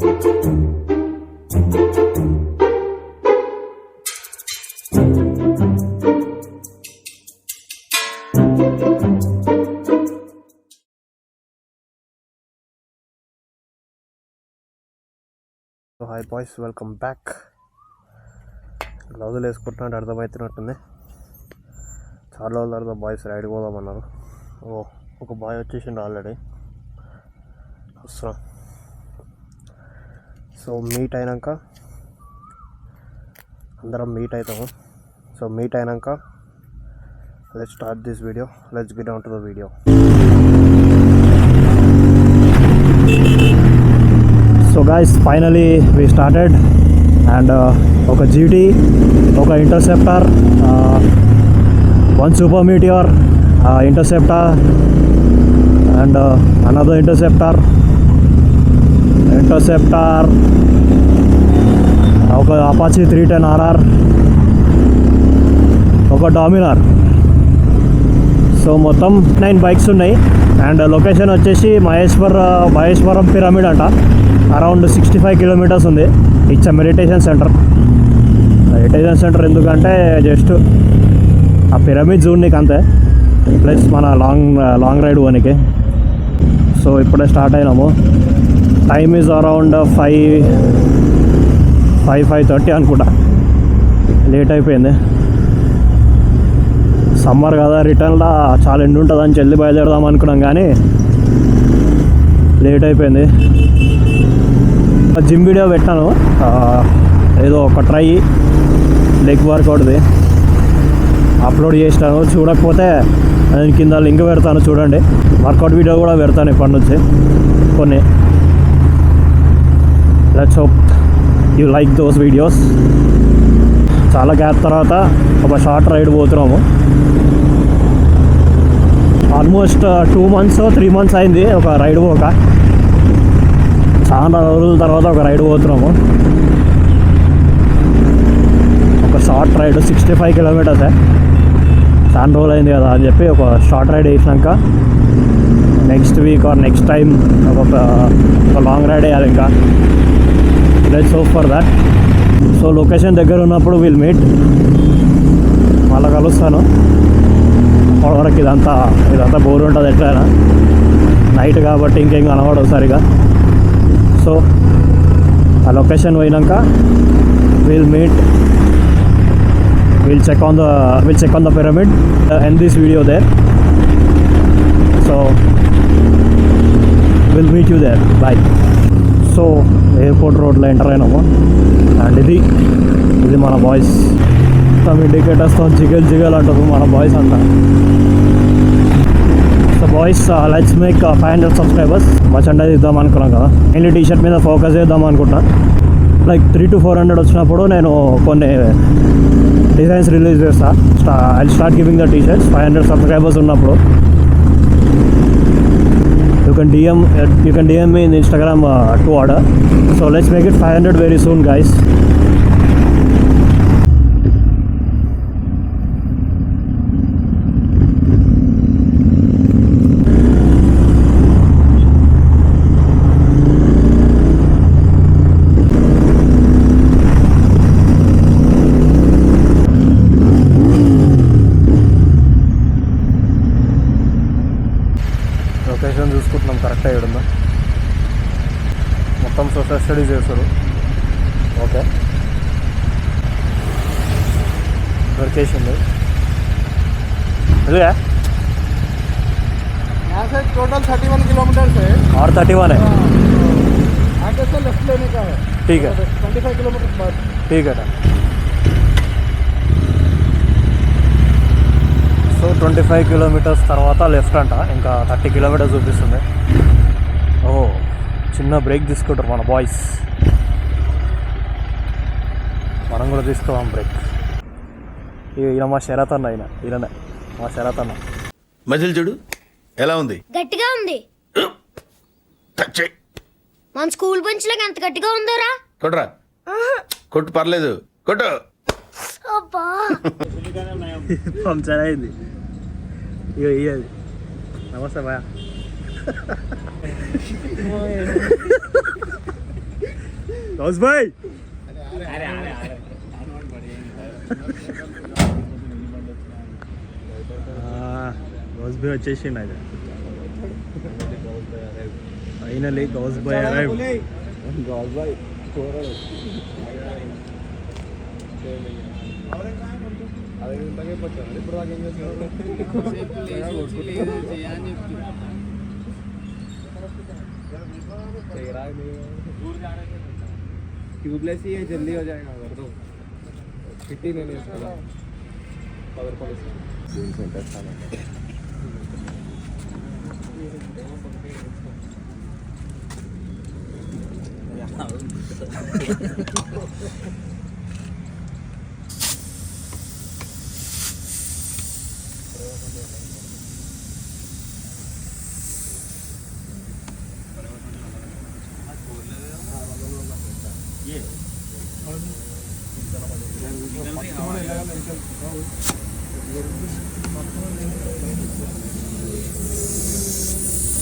Hi boys, welcome back. గ్లౌజులు వేసుకుంటున్నట్టు అర్థమవుతున్నట్టుంది. చాలా రోజుల తర్వాత బాయ్స్ రైడ్ పోదామన్నారు. ఒక బాయ్ వచ్చేసిండు ఆల్రెడీ. వస్తున్నా. సో మీట్ అయినాక అందరం మీట్ అవుతాము. సో మీట్ అయినాక let's start this video. Let's get down to the video. So guys, finally we started, and oka GT, oka Interceptor, one Super Meteor, Interceptor, and another Interceptor, oka Apache 310 RR, oka Dominar. So మొత్తం 9 bikes ఉన్నాయి. And location వచ్చేసి Maheshwaram pyramid అంట. Around 65 kilometres ఉంది. It's meditation centre ఎందుకంటే just ఆ pyramid చూడనీకి అంతే, plus మన long ride పోనీకి. సో ఇప్పుడే స్టార్ట్ అయినాము. టైమ్ ఈజ్ అరౌండ్ 5:30 అనుకుంటా. లేట్ అయిపోయింది. సమ్మర్ కదా, రిటర్న్లో చాలా ఎండు ఉంటుందని జల్దీ బయలుదేరదాం అనుకున్నాం, కానీ లేట్ అయిపోయింది. జిమ్ వీడియో పెట్టాను, ఏదో ఒక ట్రై లెగ్ వర్కౌట్ది అప్లోడ్ చేసినాను. చూడకపోతే నేను కింద లింక్ పెడతాను, చూడండి. వర్కౌట్ వీడియో కూడా పెడతాను ఇప్పటి నుంచి కొన్ని. Let's hope you like those videos. చాలా గ్యాప్ తర్వాత ఒక షార్ట్ రైడ్ పోతున్నాము. ఆల్మోస్ట్ 2 months 3 months అయింది ఒక రైడ్ పోక. చాలా రోజుల తర్వాత ఒక రైడ్ పోతున్నాము. ఒక షార్ట్ రైడ్ 65 కిలోమీటర్సే. చాలా రోజులు అయింది కదా అని చెప్పి ఒక షార్ట్ రైడ్ వేసినాక next week or next time ఒక లాంగ్ రైడ్ వేయాలి. ఇంకా let's hope for that. So location దగ్గర ఉన్నప్పుడు విల్ మీట్, మళ్ళీ కలుస్తాను. అప్పటివరకు ఇదంతా బోర్ ఉంటుంది ఎట్లయినా. నైట్ కాబట్టి ఇంకేం కనబడదు సరిగా. సో ఆ లొకేషన్ పోయినాక we'll meet, we'll check on the pyramid, end this video there. So we'll meet you there. Bye. So airport రోడ్లో ఎంటర్ అయినాము. అండ్ ఇది మన బాయ్స్. మొత్తం ఇండికేటర్స్తో జిగల్ అంటారు మన బాయ్స్ అంతా. So boys, let's make 500 subscribers. Merchandise ఇద్దాం అనుకున్నాం కదా, మెయిన్లీ టీషర్ట్ మీద ఫోకస్ చేద్దాం అనుకుంటా. లైక్ 300 to 400 వచ్చినప్పుడు నేను కొన్ని డిజైన్స్ రిలీజ్ చేస్తా. I start giving the t-shirts 500 subscribers ఉన్నప్పుడు. You can DM me in Instagram to order. So let's make it 500 very soon, guys. Location చూసుకుంటున్నాం కరెక్ట్ అయ్యడుందా. మొత్తం సోషల్ స్టడీస్ చేస్తారు. ఓకే, దొరికేసింది. अरे यहाँ से टोटल 31 किलोमीटर है और 31 है. आगे से लेफ्ट लेने का है. ठीक है, 25 किलोमीटर बाद. ठीक है. సో 25 కిలోమీటర్స్ తర్వాత లెఫ్ట్ అంట. ఇంకా 30 కిలోమీటర్స్ చూపిస్తుంది. చిన్న బ్రేక్ తీసుకుంటారు మన బాయ్స్. మనం కూడా తీసుకోవాలి బ్రేక్. ఈయన మా శరత్ అన్న, ఈయననే మా శరత్ అన్న. మజిల్ చూడు ఎలా ఉంది, గట్టిగా ఉంది. మన స్కూల్ బెంచ్ లాగా ఎంత గట్టిగా ఉందోరా. కొట్టురా, కొట్టు, పర్లేదు, కొట్టు. పంచర్ అయింది. ఇయ్యది. నమస్తే భయ. గౌస్ భాయ్ గౌస్ భాయ్ వచ్చేసిండు అయితే ఫైనలీ గౌస్ భాయ్ అరైవ్ ट्यूबलेस ही है, जल्दी हो जाएगा अगर तो कितनी नहीं इसका पावर पॉलिसी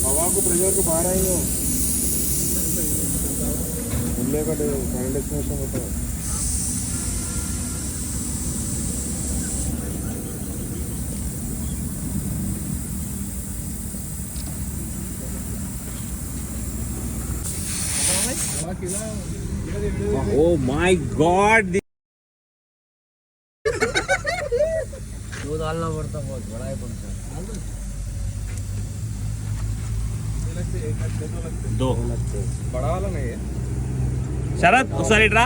हवा को प्रेशर को बाहर आई हो खुलने का करंट एक्सप्रेशन होता है Oh my God! दूध डालना पड़ता बहुत बड़ा है कौन सा दो बड़ा वाला नहीं है శరత్ ఒకసారి ఇట్రా.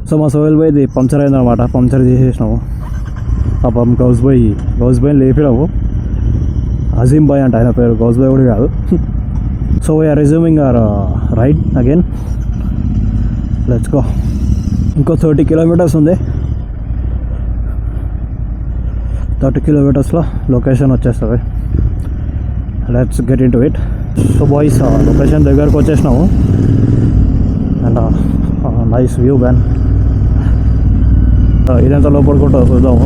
సో మా సోహెల్ భాయ్ది పంక్చర్ అయిందనమాట. పంక్చర్ చేసేసినాము. పాపం గౌస్ భాయ్ లేపినాము. అజీమ్ భాయ్ అంట ఆయన పేరు, గౌస్ భాయ్ కూడా కాదు. So we're resuming our ride again. Let's go. ఇంకో 30 కిలోమీటర్స్ ఉంది. 30 కిలోమీటర్స్లో లొకేషన్ వచ్చేస్తుంది. Let's get in to it. So boys location దగ్గరకు వచ్చేసినాము. అండ్ నైస్ వ్యూ బ్యాన్. ఇదంతా లోపడుకుంటూ చూద్దాము.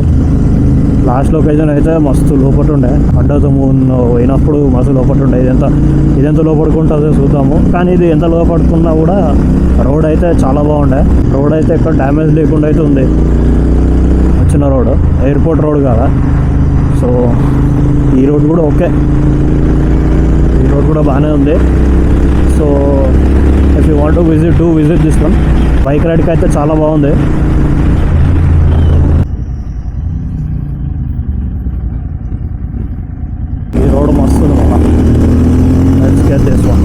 లాస్ట్ లొకేషన్ అయితే మస్తు లోపల ఉండే, అండర్ ద మూన్ పోయినప్పుడు మస్తు లోపల ఉండే. ఇదంతా లోపడుకుంటుంది చూద్దాము. కానీ ఇది ఎంత లోపడుకున్నా కూడా రోడ్ అయితే చాలా బాగుండే. రోడ్ అయితే ఎక్కడ డ్యామేజ్ లేకుండా అయితే ఉంది. వచ్చిన రోడ్ ఎయిర్పోర్ట్ రోడ్ కదా. సో ఈ రోడ్ కూడా ఓకే, ఈ రోడ్ కూడా బాగానే ఉంది. So if you want to visit this one. Bike రైడ్కి అయితే చాలా బాగుంది. ఈ రోడ్ మస్తు ఉంది మన. Let's get this one.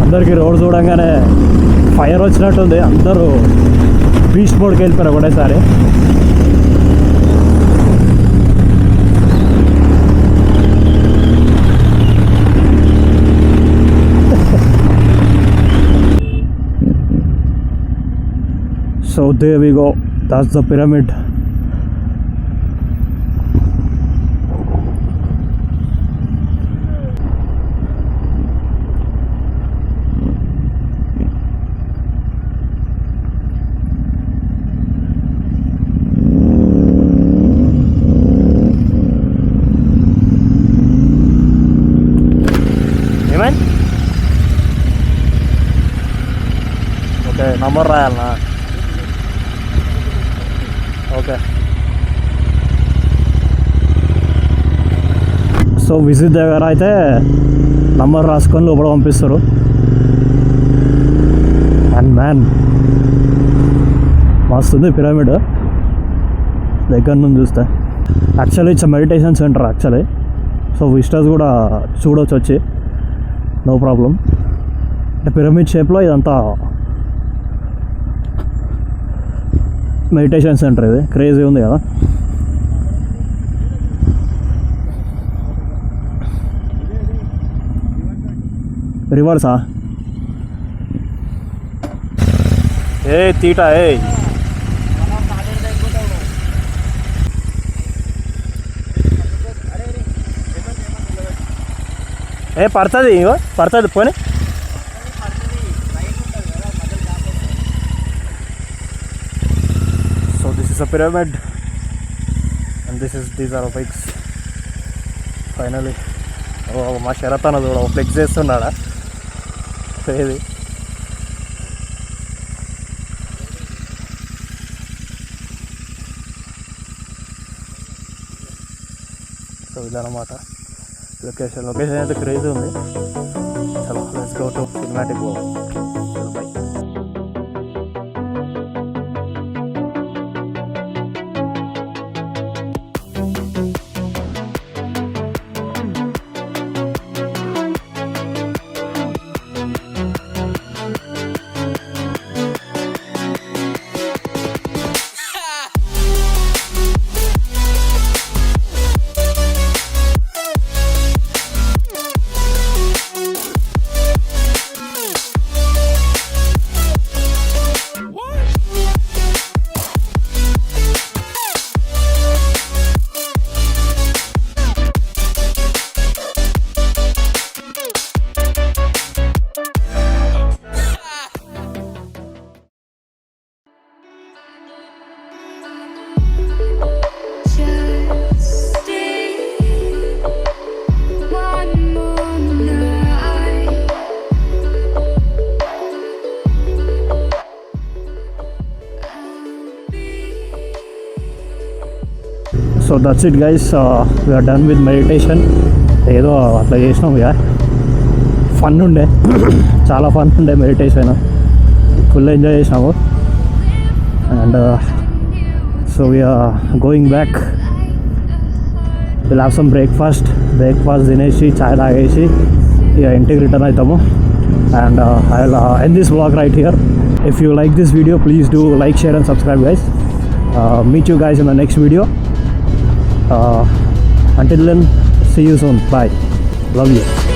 అందరికీ రోడ్ చూడంగానే ఫైర్ వచ్చినట్టుంది. అందరూ బీచ్ బోర్డ్కి వెళ్ళిపోయారు ఒకటేసారి. So there we go. That's the pyramid. Amen. Okay, number రాయాలనా? ఓకే. సో విజిట్ దగ్గర అయితే నంబర్ రాసుకొని లోపల పంపిస్తారు. అండ్ మ్యాన్ మస్తుంది పిరమిడ్ దగ్గర నుంచి చూస్తే. Actually it's meditation centre actually. So visitors కూడా చూడవచ్చు వచ్చి, నో ప్రాబ్లం. అంటే పిరమిడ్ షేప్లో ఇదంతా మెడిటేషన్ సెంటర్. ఇది క్రేజీ ఉంది కదా. రివర్సా? ఏ తీటా పడుతుంది, ఇగో పడుతుంది పోనీ. A pyramid, and these are our bikes. Finally మా శరత్ అన్న చూడ ఫ్లెక్స్ చేస్తున్నాడా ఏది సో ఇదన్నమాట లొకేషన్ అయితే క్రేజీ ఉంది. చలో let's go to cinematic go. Bye. So that's it guys, we're done with meditation. ఏదో అట్లా చేసినాం ఇక, ఫన్ ఉండే చాలా ఫన్ ఉండే మెడిటేషన్, ఫుల్ ఎంజాయ్ చేసినాము. And so we're going back. We'll have some breakfast తినేసి చాయ్ తాగేసి ఇక ఇంటికి రిటర్న్ అవుతాము. And I will end this vlog right here. If you like this video please do like, share and subscribe guys. Meet you guys in the next video. Until then, see you soon. Bye. Love you.